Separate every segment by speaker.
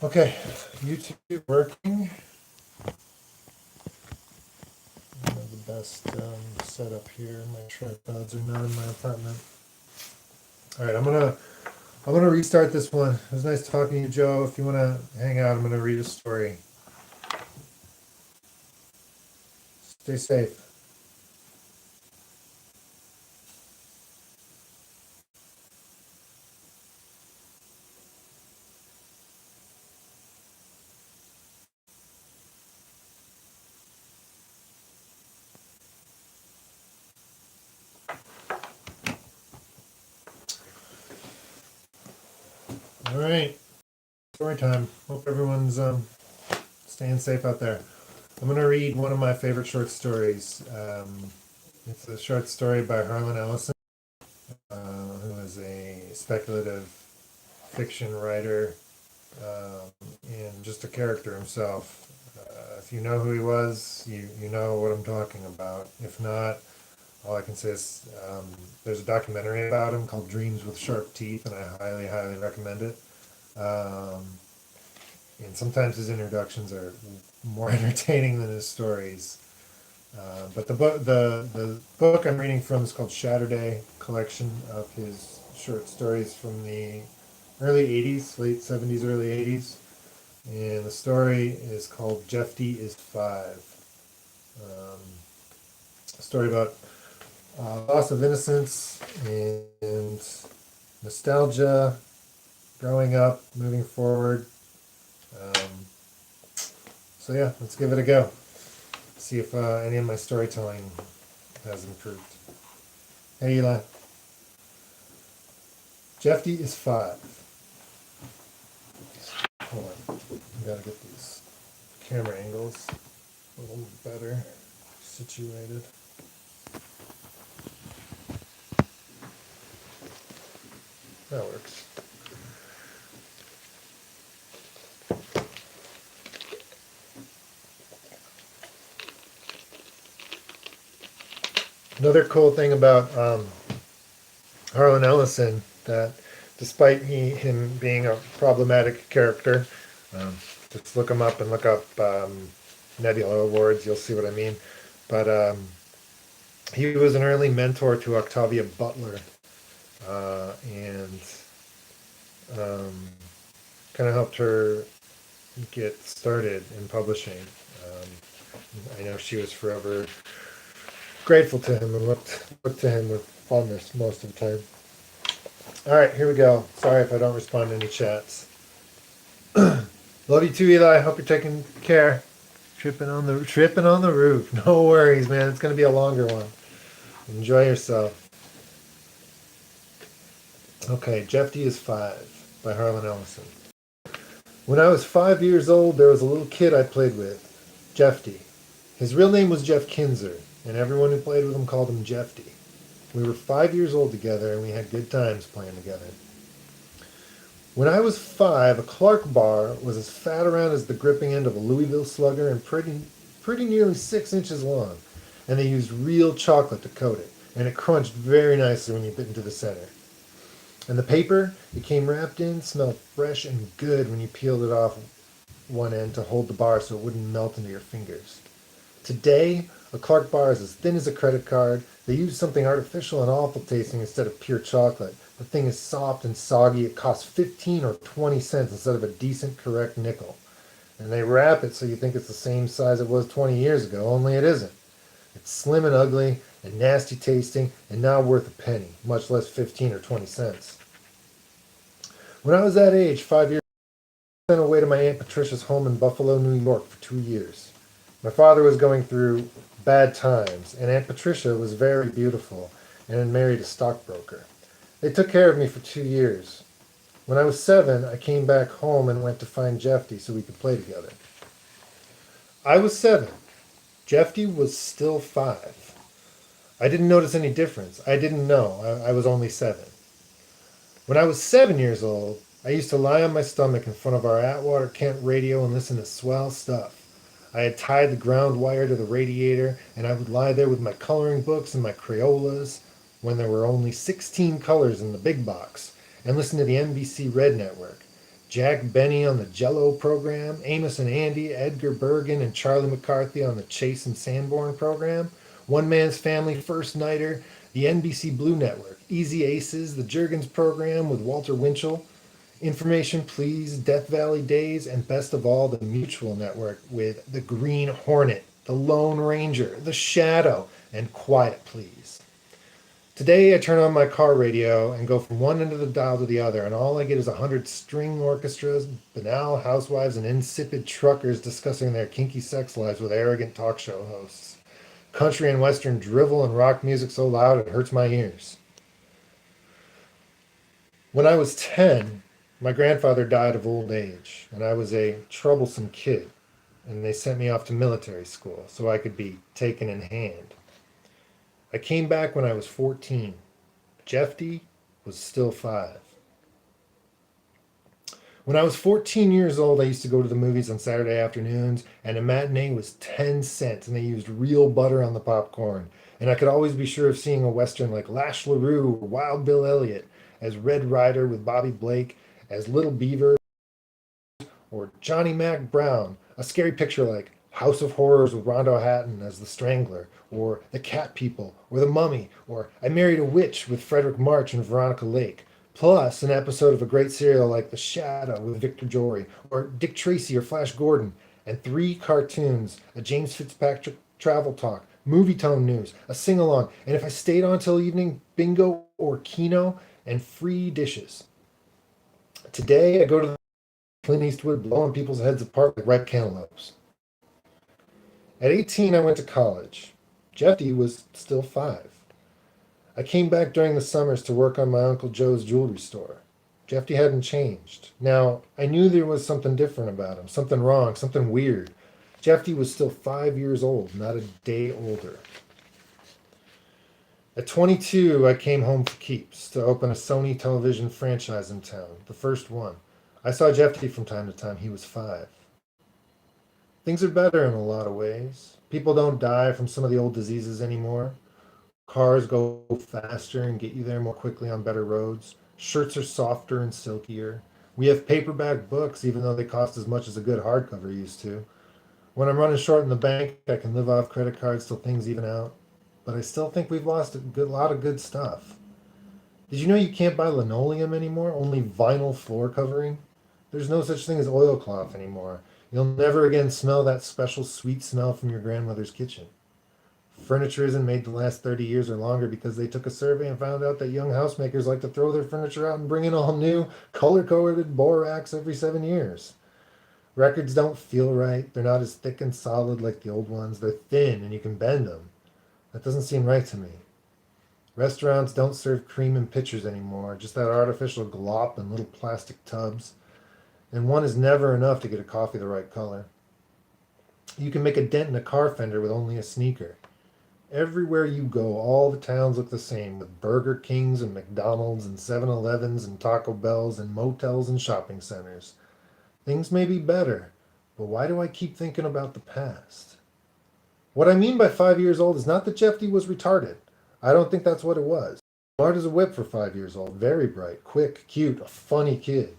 Speaker 1: Okay, YouTube working. I have the best setup here. My tripods are not in my apartment. All right, I'm gonna restart this one. It was nice talking to you, Joe. If you wanna hang out, I'm gonna read a story. Stay safe. All right, story time. Hope everyone's staying safe out there. I'm gonna read one of my favorite short stories. It's a short story by Harlan Ellison, who is a speculative fiction writer and just a character himself. If you know who he was, you know what I'm talking about. If not, all I can say is there's a documentary about him called Dreams with Sharp Teeth, and I highly, highly recommend it. Um, and sometimes his introductions are more entertaining than his stories. But the book I'm reading from is called Saturday, collection of his short stories from the early '80s, late '70s, early '80s, and the story is called "JEFFTY is 5." A story about loss of innocence and nostalgia, growing up, moving forward. Um, so yeah, let's give it a go. See if any of my storytelling has improved. Hey Eli, Jeffty is 5. Hold on, I gotta get these camera angles a little better situated. That works. Another cool thing about Harlan Ellison that despite him being a problematic character, um, just look him up and look up Nebula Awards, you'll see what I mean. But he was an early mentor to Octavia Butler and kind of helped her get started in publishing. Um, I know she was forever grateful to him and looked to him with fondness most of the time. All right, here we go. Sorry if I don't respond to any chats. Love you too, Eli. Hope you're taking care. Tripping on the roof. No worries, man. It's gonna be a longer one. Enjoy yourself. Okay, Jeffty is 5 by Harlan Ellison. When I was 5 years old, there was a little kid I played with, Jeffty. His real name was Jeff Kinzer, and everyone who played with him called him Jeffty. We were 5 years old together, and we had good times playing together. When I was 5, a Clark bar was as fat around as the gripping end of a Louisville Slugger and pretty nearly 6 inches long, and they used real chocolate to coat it, and it crunched very nicely when you bit into the center. And the paper it came wrapped in smelled fresh and good when you peeled it off one end to hold the bar so it wouldn't melt into your fingers. Today, a Clark bar is as thin as a credit card. They use something artificial and awful tasting instead of pure chocolate. The thing is soft and soggy. It costs 15 or 20 cents instead of a decent, correct nickel. And they wrap it so you think it's the same size it was 20 years ago, only it isn't. It's slim and ugly and nasty tasting and now worth a penny, much less 15 or 20 cents. When I was that age, 5 years, I went away to my Aunt Patricia's home in Buffalo, New York for 2 years. My father was going through bad times, and Aunt Patricia was very beautiful and had married a stockbroker. They took care of me for 2 years. When I was 7, I came back home and went to find Jeffty so we could play together. I was 7. Jeffty was still 5. I didn't notice any difference. I didn't know. I was only 7. When I was 7 years old, I used to lie on my stomach in front of our Atwater Kent radio and listen to swell stuff. I had tied the ground wire to the radiator, and I would lie there with my coloring books and my Crayolas when there were only 16 colors in the big box, and listen to the NBC Red Network. Jack Benny on the Jello program, Amos and Andy, Edgar Bergen, and Charlie McCarthy on the Chase and Sanborn program, One Man's Family First Nighter, the NBC Blue Network, Easy Aces, the Jurgens program with Walter Winchell, Information Please, Death Valley Days, and best of all, the Mutual Network with the Green Hornet, the Lone Ranger, the Shadow, and Quiet Please. Today I turn on my car radio and go from one end of the dial to the other, and all I get is 100 string orchestras, banal housewives, and insipid truckers discussing their kinky sex lives with arrogant talk show hosts. Country and western drivel and rock music so loud it hurts my ears. When I was 10, my grandfather died of old age, and I was a troublesome kid, and they sent me off to military school so I could be taken in hand. I came back when I was 14. Jeffty was still 5. When I was 14 years old, I used to go to the movies on Saturday afternoons, and a matinee was 10 cents, and they used real butter on the popcorn. And I could always be sure of seeing a Western like Lash LaRue or Wild Bill Elliott, as Red Ryder with Bobby Blake, as Little Beaver, or Johnny Mac Brown, a scary picture like House of Horrors with Rondo Hatton as the Strangler, or The Cat People, or The Mummy, or I Married a Witch with Frederick March and Veronica Lake, plus an episode of a great serial like The Shadow with Victor Jory, or Dick Tracy or Flash Gordon, and 3 cartoons, a James Fitzpatrick travel talk, movie tone news, a sing-along, and if I stayed on till evening, bingo or keno, and free dishes. Today I go to the Clint Eastwood blowing people's heads apart like ripe cantaloupes. At 18, I went to college. Jeffy was still 5. I came back during the summers to work on my Uncle Joe's jewelry store. Jeffy hadn't changed. Now, I knew there was something different about him, something wrong, something weird. Jeffy was still 5 years old, not a day older. At 22, I came home for keeps to open a Sony television franchise in town, the first one. I saw Jeffy from time to time. He was 5. Things are better in a lot of ways. People don't die from some of the old diseases anymore. Cars go faster and get you there more quickly on better roads. Shirts are softer and silkier. We have paperback books, even though they cost as much as a good hardcover used to. When I'm running short in the bank, I can live off credit cards till things even out. But I still think we've lost a lot of good stuff. Did you know you can't buy linoleum anymore? Only vinyl floor covering? There's no such thing as oilcloth anymore. You'll never again smell that special sweet smell from your grandmother's kitchen. Furniture isn't made to last 30 years or longer because they took a survey and found out that young housemakers like to throw their furniture out and bring in all new, color-coded borax every 7 years. Records don't feel right. They're not as thick and solid like the old ones. They're thin and you can bend them. That doesn't seem right to me. Restaurants don't serve cream in pitchers anymore, just that artificial glop in little plastic tubs. And one is never enough to get a coffee the right color. You can make a dent in a car fender with only a sneaker. Everywhere you go, all the towns look the same, with Burger Kings and McDonald's and 7-Elevens and Taco Bells and motels and shopping centers. Things may be better, but why do I keep thinking about the past? What I mean by 5 years old is not that Jeffy was retarded. I don't think that's what it was. Smart as a whip for 5 years old, very bright, quick, cute, a funny kid.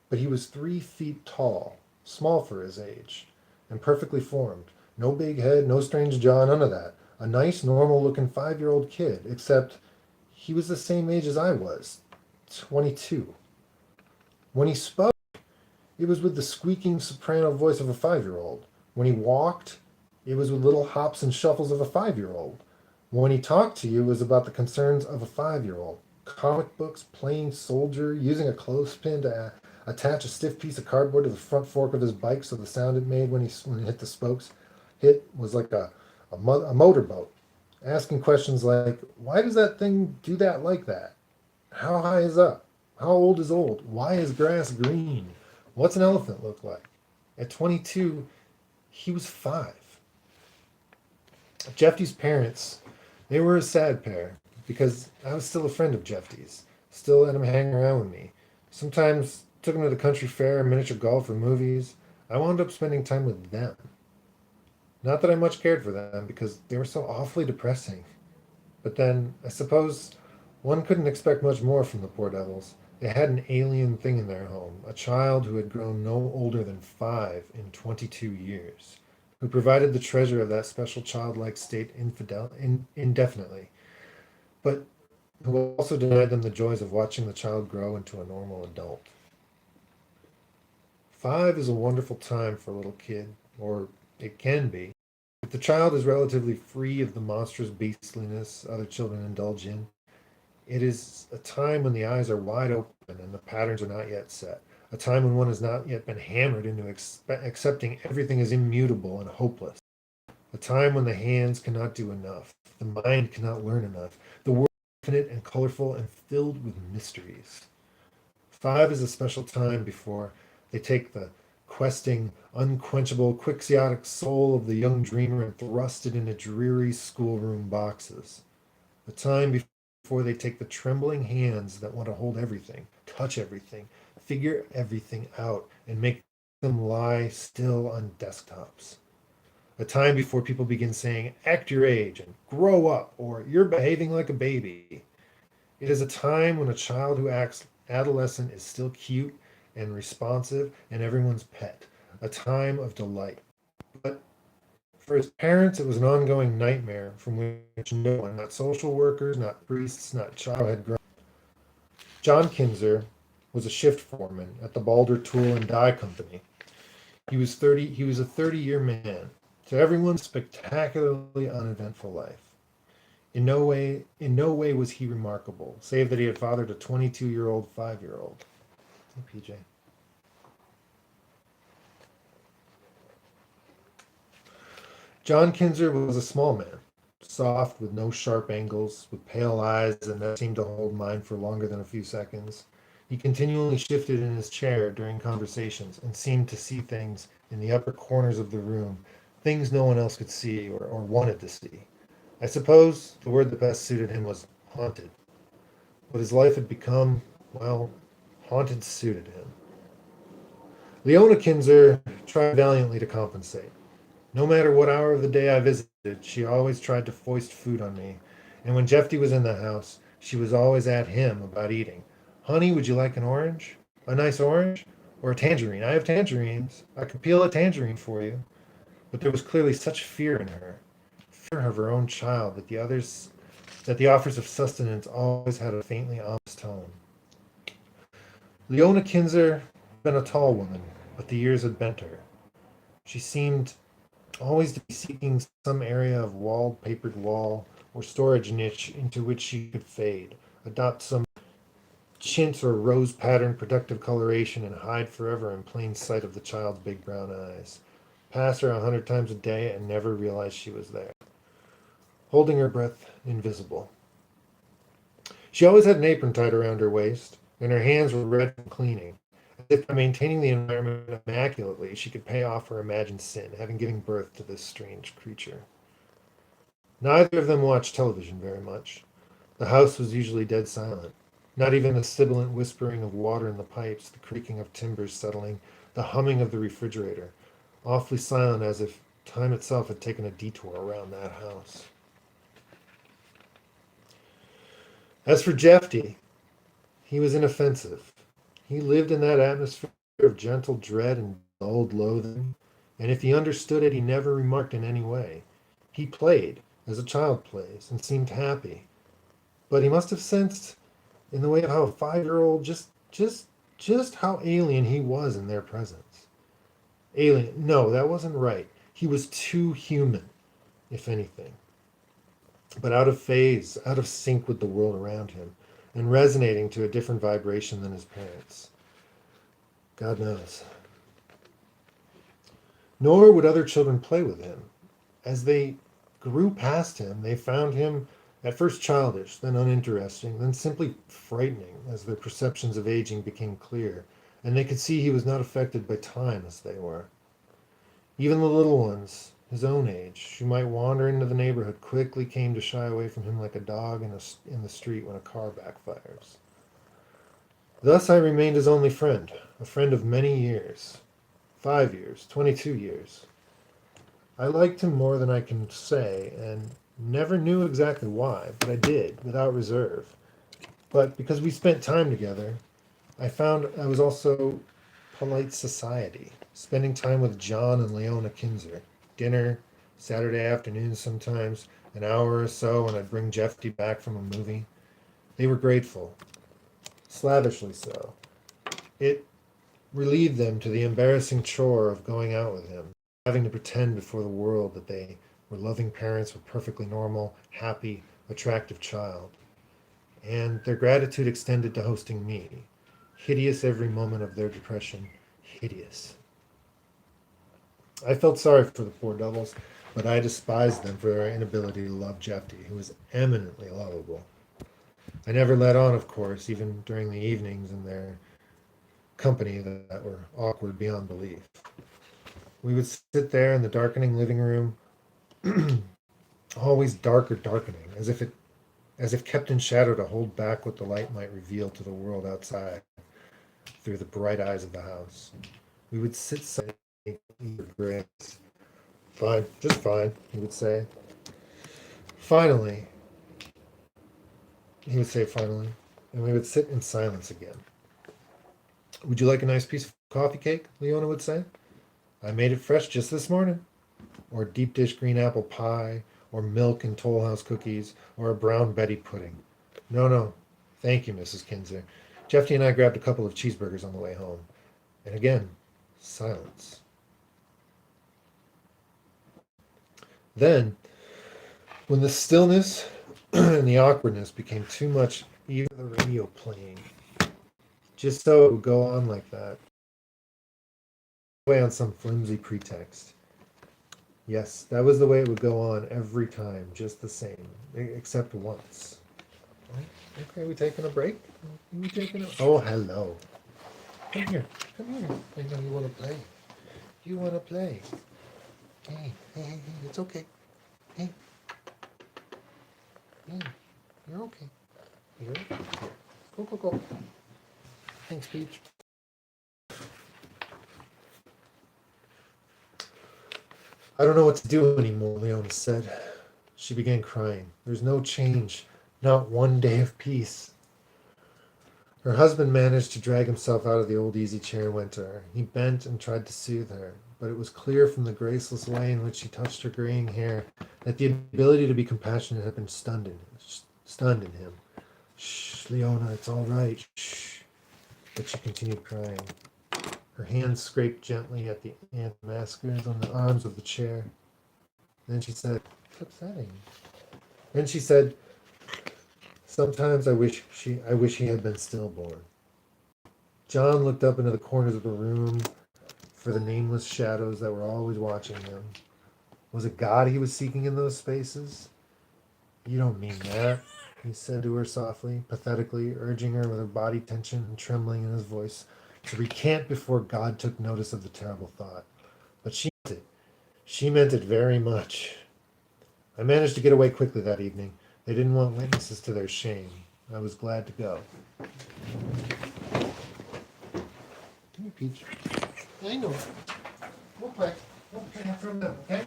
Speaker 1: But he was 3 feet tall, small for his age, and perfectly formed. No big head, no strange jaw, none of that. A nice, normal-looking 5-year-old kid, except he was the same age as I was, 22. When he spoke, it was with the squeaking soprano voice of a 5-year-old. When he walked, it was with little hops and shuffles of a 5-year-old. When he talked to you, it was about the concerns of a 5-year-old. Comic books, playing soldier, using a clothespin to attach a stiff piece of cardboard to the front fork of his bike so the sound it made when he hit the spokes was like a motorboat. Asking questions like, why does that thing do that like that? How high is up? How old is old? Why is grass green? What's an elephant look like? At 22, he was 5. Jeffy's parents, they were a sad pair because I was still a friend of Jeffy's, still let him hang around with me. Sometimes took him to the country fair, miniature golf, or movies. I wound up spending time with them. Not that I much cared for them because they were so awfully depressing. But then, I suppose, one couldn't expect much more from the poor devils. They had an alien thing in their home, a child who had grown no older than 5 in 22 years, who provided the treasure of that special childlike state indefinitely, but who also denied them the joys of watching the child grow into a normal adult. 5 is a wonderful time for a little kid, or it can be. If the child is relatively free of the monstrous beastliness other children indulge in, it is a time when the eyes are wide open and the patterns are not yet set. A time when one has not yet been hammered into accepting everything as immutable and hopeless. A time when the hands cannot do enough, the mind cannot learn enough, the world is infinite and colorful and filled with mysteries. 5 is a special time before they take the questing, unquenchable, quixotic soul of the young dreamer and thrust it into dreary schoolroom boxes. A time before they take the trembling hands that want to hold everything, touch everything, figure everything out, and make them lie still on desktops. A time before people begin saying, act your age and grow up, or you're behaving like a baby. It is a time when a child who acts adolescent is still cute and responsive and everyone's pet. A time of delight. But for his parents, it was an ongoing nightmare from which no one, not social workers, not priests, not child, had grown. John Kinzer was a shift foreman at the Balder Tool and Die Company. He was a 30-year man. To everyone's spectacularly uneventful life. In no way was he remarkable, save that he had fathered a 22-year-old 5-year-old. Hey, PJ. John Kinzer was a small man, soft, with no sharp angles, with pale eyes that never seemed to hold mine for longer than a few seconds. He continually shifted in his chair during conversations and seemed to see things in the upper corners of the room, things no one else could see or wanted to see. I suppose the word that best suited him was haunted. What his life had become, well, haunted suited him. Leona Kinzer tried valiantly to compensate. No matter what hour of the day I visited, she always tried to foist food on me. And when Jeffty was in the house, she was always at him about eating. Honey, would you like an orange? A nice orange? Or a tangerine? I have tangerines. I could peel a tangerine for you. But there was clearly such fear in her, fear of her own child, that the offers of sustenance always had a faintly ominous tone. Leona Kinzer had been a tall woman, but the years had bent her. She seemed always to be seeking some area of walled, papered wall or storage niche into which she could fade, adopt some chintz or rose patterned productive coloration, and hide forever in plain sight of the child's big brown eyes. Pass her 100 times a day and never realize she was there, holding her breath invisible. She always had an apron tied around her waist, and her hands were red from cleaning, as if by maintaining the environment immaculately she could pay off her imagined sin, having given birth to this strange creature. Neither of them watched television very much. The house was usually dead silent. Not even the sibilant whispering of water in the pipes, the creaking of timbers settling, the humming of the refrigerator, awfully silent as if time itself had taken a detour around that house. As for Jeffty, he was inoffensive. He lived in that atmosphere of gentle dread and dulled loathing, and if he understood it, he never remarked in any way. He played, as a child plays, and seemed happy. But he must have sensed, in the way of how a 5-year-old, just how alien he was in their presence. Alien? No, that wasn't right. He was too human, if anything, but out of phase, out of sync with the world around him, and resonating to a different vibration than his parents. God knows. Nor would other children play with him. As they grew past him, they found him at first childish, then uninteresting, then simply frightening as their perceptions of aging became clear, and they could see he was not affected by time as they were. Even the little ones, his own age, who might wander into the neighborhood, quickly came to shy away from him like a dog in the street when a car backfires. Thus I remained his only friend, a friend of many years. 5 years, 22 years. I liked him more than I can say, and never knew exactly why, but I did, without reserve. But because we spent time together, I found I was also polite society, spending time with John and Leona Kinzer. Dinner, Saturday afternoons sometimes, an hour or so when I'd bring Jeffty back from a movie. They were grateful, slavishly so. It relieved them to the embarrassing chore of going out with him, having to pretend before the world that they were loving parents with perfectly normal, happy, attractive child. And their gratitude extended to hosting me. Hideous every moment of their depression. Hideous. I felt sorry for the poor devils, but I despised them for their inability to love Jeffty, who was eminently lovable. I never let on, of course, even during the evenings in their company that were awkward beyond belief. We would sit there in the darkening living room, always darker darkening, as if kept in shadow to hold back what the light might reveal to the world outside through the bright eyes of the house. We would sit silently, eat grapes. Fine, just fine, he would say. Finally, he would say finally, and we would sit in silence again. Would you like a nice piece of coffee cake? Leona would say. I made it fresh just this morning. Or deep dish green apple pie, or milk and Toll House cookies, or a brown Betty pudding. No, no. Thank you, Mrs. Kinzer. Jeffy and I grabbed a couple of cheeseburgers on the way home. And again, silence. Then, when the stillness and the awkwardness became too much, even the radio playing, just so it would go on like that, away on some flimsy pretext. Yes, that was the way it would go on every time, just the same, except once. Okay, we taking a break? We taking a... Oh, hello. Come here. Come here. I know you want to play. You want to play. Hey, hey, hey, hey, it's okay. Hey. Hey, you're okay. You're okay. Here. Go, go, go. Thanks, Peach. I don't know what to do anymore, Leona said. She began crying. There's no change. Not one day of peace. Her husband managed to drag himself out of the old easy chair and went to her. He bent and tried to soothe her, but it was clear from the graceless way in which she touched her graying hair that the ability to be compassionate had been stunned in him. Shh, Leona, it's all right. Shh. But she continued crying. Her hands scraped gently at the antimaskers on the arms of the chair. Then she said, "It's upsetting." Then she said, "Sometimes I wish he had been stillborn." John looked up into the corners of the room for the nameless shadows that were always watching him. Was it God he was seeking in those spaces? You don't mean that, he said to her softly, pathetically, urging her with her body tension and trembling in his voice to recant before God took notice of the terrible thought. But she meant it. She meant it very much. I managed to get away quickly that evening. They didn't want witnesses to their shame. I was glad to go. Come here, Peach. I know. We'll play. We'll play after a minute, okay?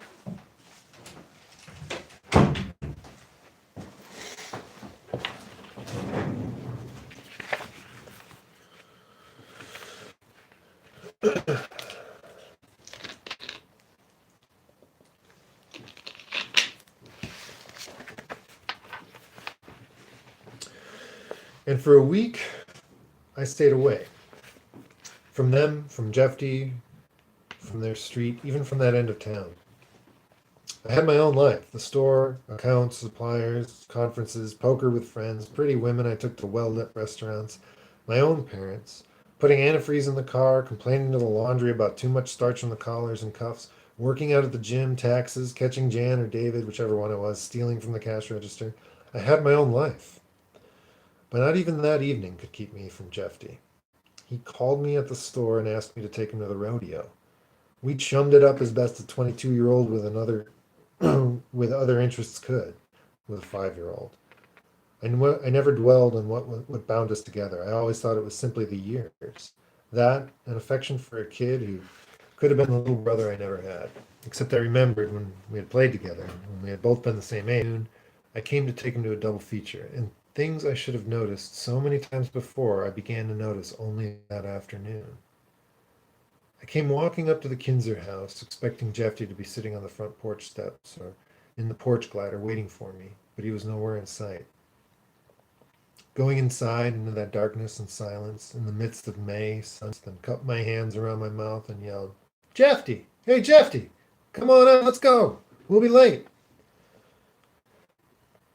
Speaker 1: And for a week, I stayed away. From them, from Jeffty, from their street, even from that end of town. I had my own life. The store, accounts, suppliers, conferences, poker with friends, pretty women I took to well-lit restaurants, my own parents, putting antifreeze in the car, complaining to the laundry about too much starch on the collars and cuffs, working out at the gym, taxes, catching Jan or David, whichever one it was, stealing from the cash register. I had my own life. But not even that evening could keep me from Jeffty. He called me at the store and asked me to take him to the rodeo. We chummed it up as best a 22-year-old with another with other interests could, with a 5-year-old. I never dwelled on what bound us together. I always thought it was simply the years. That, and affection for a kid who could have been the little brother I never had. Except I remembered when we had played together, when we had both been the same age. I came to take him to a double feature, and Things I should have noticed so many times before, I began to notice only that afternoon. I came walking up to the Kinzer house, expecting Jeffty to be sitting on the front porch steps or in the porch glider waiting for me, but he was nowhere in sight. Going inside into that darkness and silence, in the midst of May, then cupped my hands around my mouth and yelled, Jeffty! Hey, Jeffty! Come on out, let's go! We'll be late!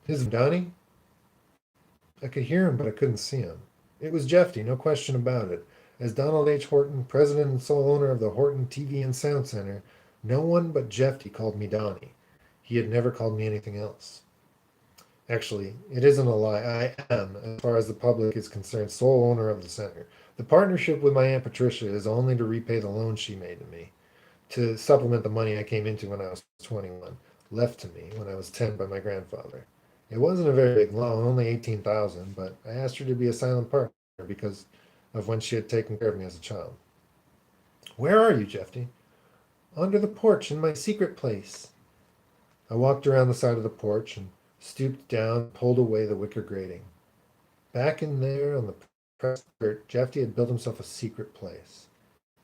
Speaker 1: Is it Donnie? I could hear him, but I couldn't see him. It was Jeffty, no question about it. As Donald H. Horton, president and sole owner of the Horton TV and Sound Center, no one but Jeffty called me Donnie. He had never called me anything else. Actually, it isn't a lie. I am, as far as the public is concerned, sole owner of the center. The partnership with my Aunt Patricia is only to repay the loan she made to me, to supplement the money I came into when I was 21, left to me when I was 10 by my grandfather. It wasn't a very big loan, only 18,000, but I asked her to be a silent partner because of when she had taken care of me as a child. Where are you, Jeffy? Under the porch in my secret place. I walked around the side of the porch and stooped down and pulled away the wicker grating. Back in there on the pressed dirt, Jeffy had built himself a secret place.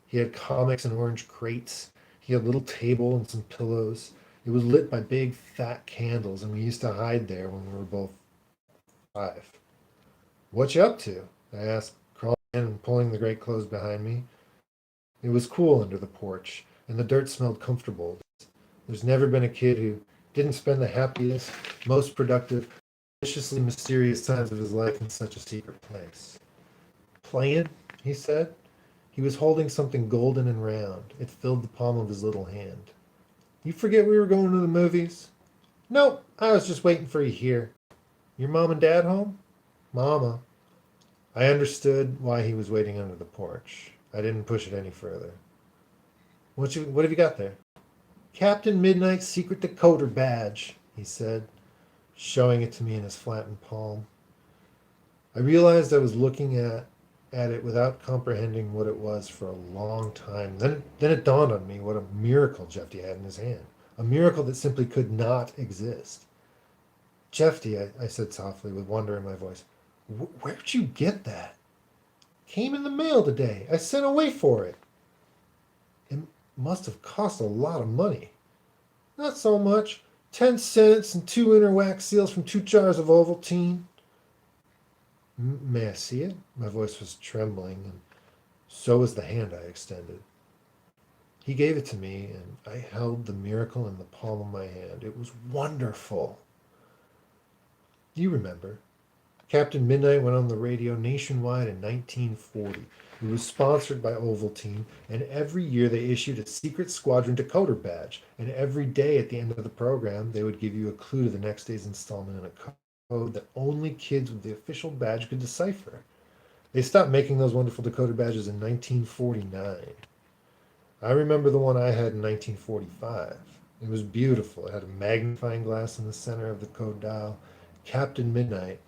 Speaker 1: He had comics and orange crates. He had a little table and some pillows. It was lit by big fat candles, and we used to hide there when we were both 5. What you up to? I asked, crawling in and pulling the great clothes behind me. It was cool under the porch, and the dirt smelled comfortable. There's never been a kid who didn't spend the happiest, most productive, deliciously mysterious times of his life in such a secret place. Playing, he said. He was holding something golden and round. It filled the palm of his little hand. You forget we were going to the movies? Nope, I was just waiting for you here. Your mom and dad home? Mama. I understood why he was waiting under the porch. I didn't push it any further. What have you got there? Captain Midnight's secret decoder badge, he said, showing it to me in his flattened palm. I realized I was looking at it without comprehending what it was for a long time. Then it dawned on me what a miracle Jeffy had in his hand. A miracle that simply could not exist. Jeffy, I said softly with wonder in my voice, where'd you get that? Came in the mail today. I sent away for it. It must have cost a lot of money. Not so much. 10 cents and 2 inner wax seals from 2 jars of Ovaltine. May I see it? My voice was trembling, and so was the hand I extended. He gave it to me, and I held the miracle in the palm of my hand. It was wonderful. You remember. Captain Midnight went on the radio nationwide in 1940. It was sponsored by Ovaltine, and every year they issued a secret squadron decoder badge. And every day at the end of the program, they would give you a clue to the next day's installment in a code that only kids with the official badge could decipher. They stopped making those wonderful decoder badges in 1949. I remember the one I had in 1945. It was beautiful. It had a magnifying glass in the center of the code dial. Captain Midnight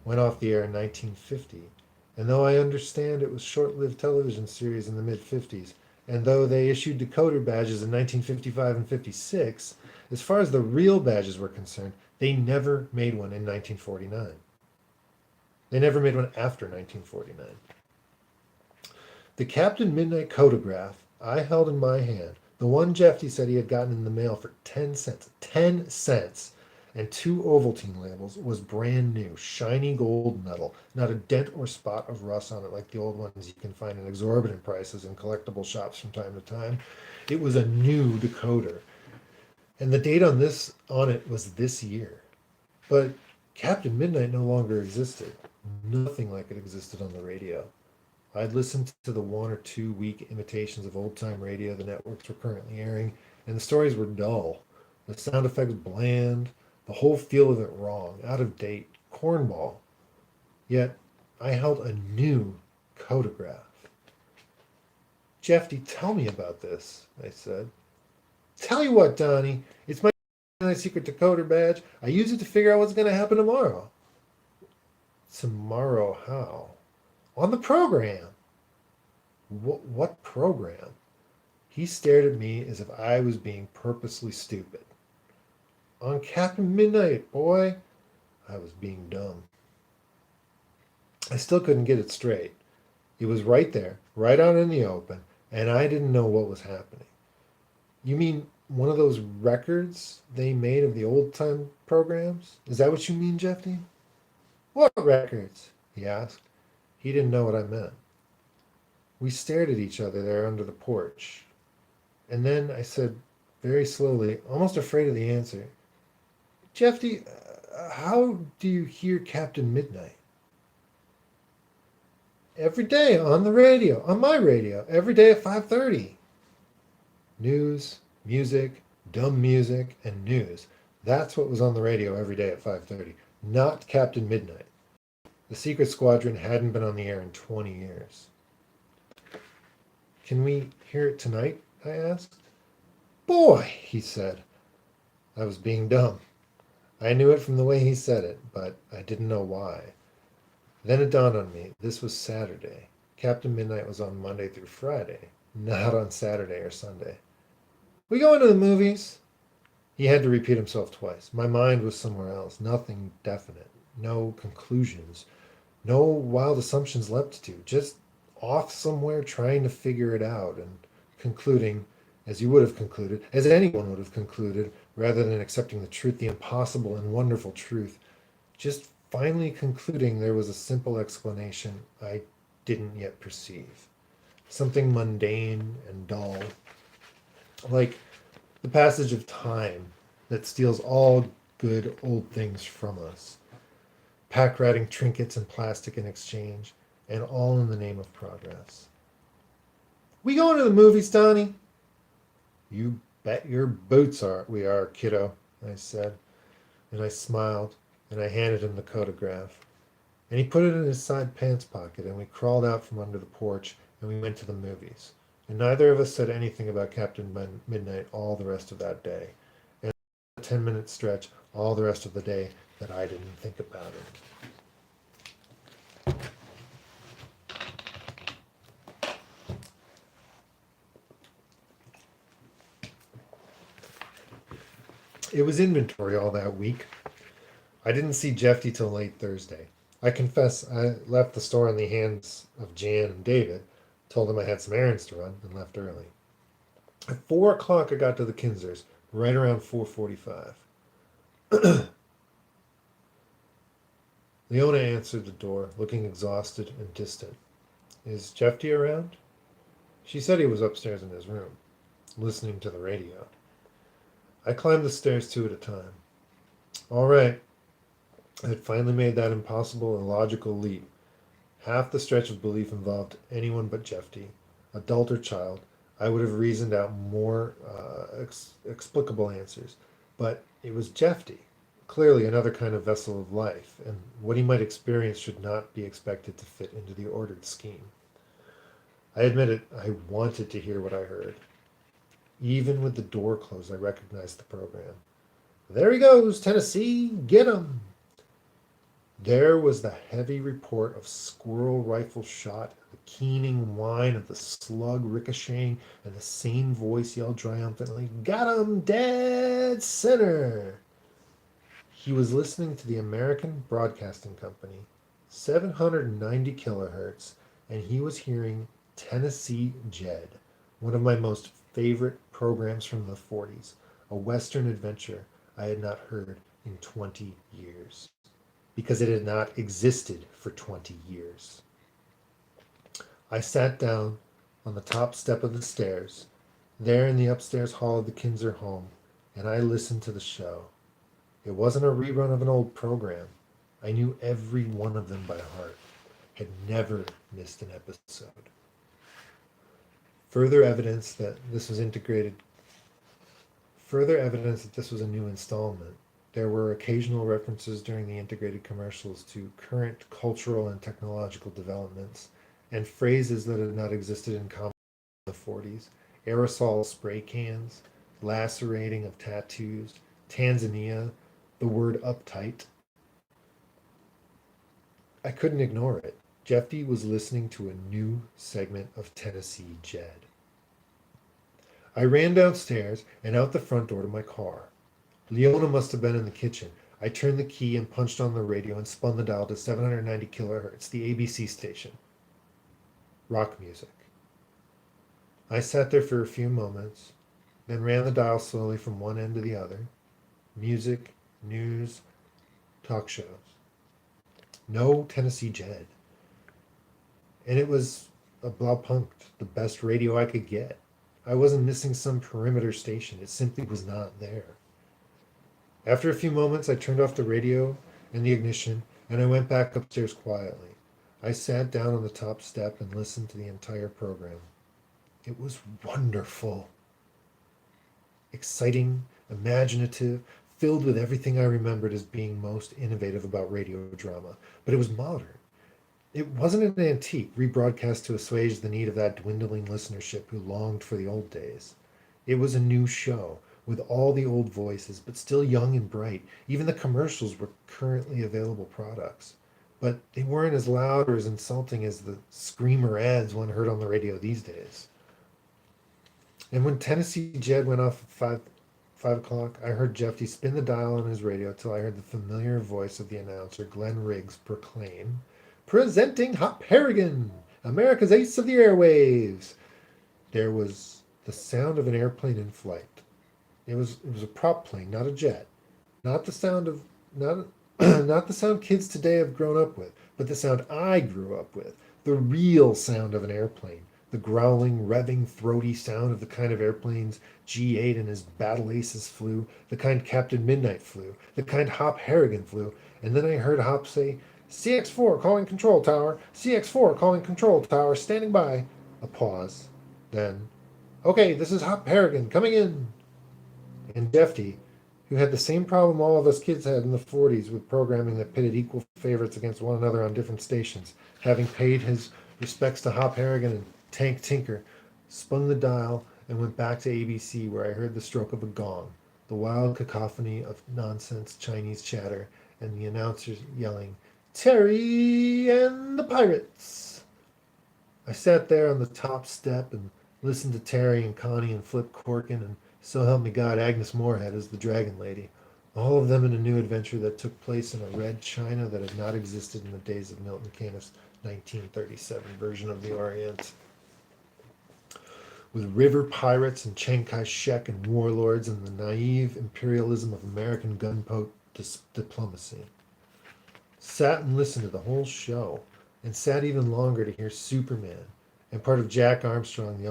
Speaker 1: went off the air in 1950. And though I understand it was a short-lived television series in the mid-50s, and though they issued decoder badges in 1955 and 56, as far as the real badges were concerned, they never made one in 1949. They never made one after 1949. The Captain Midnight codograph I held in my hand, the one Jeffy said he had gotten in the mail for 10 cents, 10 cents, and 2 Ovaltine labels, was brand new, shiny gold metal, not a dent or spot of rust on it like the old ones you can find at exorbitant prices in collectible shops from time to time. It was a new decoder, and the date on it was this year. But Captain Midnight no longer existed. Nothing like it existed on the radio. I'd listened to the 1 or 2 week imitations of old-time radio the networks were currently airing, and the stories were dull. The sound effects bland, the whole feel of it wrong, out of date, cornball. Yet, I held a new codograph. Jeffy, tell me about this, I said. Tell you what, Donnie, it's my secret decoder badge. I use it to figure out what's going to happen tomorrow. Tomorrow how? On the program. What program? He stared at me as if I was being purposely stupid. On Captain Midnight, boy. I was being dumb. I still couldn't get it straight. It was right there, right out in the open, and I didn't know what was happening. You mean one of those records they made of the old time programs? Is that what you mean, Jeffy? What records? He asked. He didn't know what I meant. We stared at each other there under the porch. And then I said, very slowly, almost afraid of the answer, Jeffy, how do you hear Captain Midnight? Every day on the radio, on my radio, every day at 5:30. News, music, dumb music, and news. That's what was on the radio every day at 5:30, not Captain Midnight. The Secret Squadron hadn't been on the air in 20 years. Can we hear it tonight? I asked. Boy, he said. I was being dumb. I knew it from the way he said it, but I didn't know why. Then it dawned on me this was Saturday. Captain Midnight was on Monday through Friday, not on Saturday or Sunday. We going to the movies? He had to repeat himself twice. My mind was somewhere else, nothing definite, no conclusions, no wild assumptions leapt to, just off somewhere trying to figure it out and concluding, as you would have concluded, as anyone would have concluded, rather than accepting the truth, the impossible and wonderful truth, just finally concluding there was a simple explanation I didn't yet perceive. Something mundane and dull, like the passage of time that steals all good old things from us, pack ratting trinkets and plastic in exchange, and all in the name of progress. We going to the movies, Donnie? You bet your boots we are, kiddo, I said, and I smiled, and I handed him the photograph. And he put it in his side pants pocket, and we crawled out from under the porch, and we went to the movies. And neither of us said anything about Captain Midnight all the rest of that day. And a 10-minute stretch all the rest of the day that I didn't think about it. It was inventory all that week. I didn't see Jeffty till late Thursday. I confess I left the store in the hands of Jan and David, told them I had some errands to run, and left early. At 4 o'clock I got to the Kinzers, right around 4:45. Leona answered the door, looking exhausted and distant. Is Jeffty around? She said he was upstairs in his room, listening to the radio. I climbed the stairs 2 at a time. All right. I had finally made that impossible and logical leap. Half the stretch of belief involved anyone but Jeffty, adult or child. I would have reasoned out more explicable answers. But it was Jeffty, clearly another kind of vessel of life, and what he might experience should not be expected to fit into the ordered scheme. I admit it, I wanted to hear what I heard. Even with the door closed, I recognized the program. There he goes, Tennessee, get him! There was the heavy report of squirrel rifle shot, the keening whine of the slug ricocheting, and the same voice yelled triumphantly, Got him dead center! He was listening to the American Broadcasting Company, 790 kilohertz, and he was hearing Tennessee Jed, one of my most favorite programs from the 40s, a Western adventure I had not heard in 20 years, because it had not existed for 20 years. I sat down on the top step of the stairs, there in the upstairs hall of the Kinzer home, and I listened to the show. It wasn't a rerun of an old program. I knew every one of them by heart, had never missed an episode. Further evidence that this was a new installment. There were occasional references during the integrated commercials to current cultural and technological developments, and phrases that had not existed in common in the 40s. Aerosol spray cans, lacerating of tattoos, Tanzania, the word uptight. I couldn't ignore it. Jeffy was listening to a new segment of Tennessee Jed. I ran downstairs and out the front door to my car. Leona must have been in the kitchen. I turned the key and punched on the radio and spun the dial to 790 kilohertz, the ABC station. Rock music. I sat there for a few moments, then ran the dial slowly from one end to the other. Music, news, talk shows. No Tennessee Jed. And it was a Blaupunkt, the best radio I could get. I wasn't missing some perimeter station. It simply was not there. After a few moments, I turned off the radio and the ignition, and I went back upstairs quietly. I sat down on the top step and listened to the entire program. It was wonderful, exciting, imaginative, filled with everything I remembered as being most innovative about radio drama. But it was modern. It wasn't an antique, rebroadcast to assuage the need of that dwindling listenership who longed for the old days. It was a new show, with all the old voices, but still young and bright. Even the commercials were currently available products. But they weren't as loud or as insulting as the screamer ads one heard on the radio these days. And when Tennessee Jed went off at 5 o'clock, I heard Jeffty spin the dial on his radio till I heard the familiar voice of the announcer, Glenn Riggs, proclaim, "Presenting Hop Harrigan, America's ace of the airwaves." There was the sound of an airplane in flight. It was a prop plane, not a jet. Not the sound of not not the sound kids today have grown up with, but the sound I grew up with. The real sound of an airplane. The growling, revving, throaty sound of the kind of airplanes G8 and his battle aces flew, the kind Captain Midnight flew, the kind Hop Harrigan flew, and then I heard Hop say, "CX4 calling control tower, CX4 calling control tower, standing by." A pause. Then, "Okay, this is Hop Harrigan, coming in." And Jeffty, who had the same problem all of us kids had in the 40s with programming that pitted equal favorites against one another on different stations, having paid his respects to Hop Harrigan and Tank Tinker, spun the dial and went back to ABC, where I heard the stroke of a gong, the wild cacophony of nonsense Chinese chatter, and the announcers yelling, "Terry and the Pirates!" I sat there on the top step and listened to Terry and Connie and Flip Corkin and, so help me God, Agnes Moorehead as the Dragon Lady. All of them in a new adventure that took place in a red China that had not existed in the days of Milton Caniff's 1937 version of the Orient. With river pirates and Chiang Kai-shek and warlords and the naive imperialism of American gunboat diplomacy. Sat and listened to the whole show, and sat even longer to hear Superman and part of Jack Armstrong, the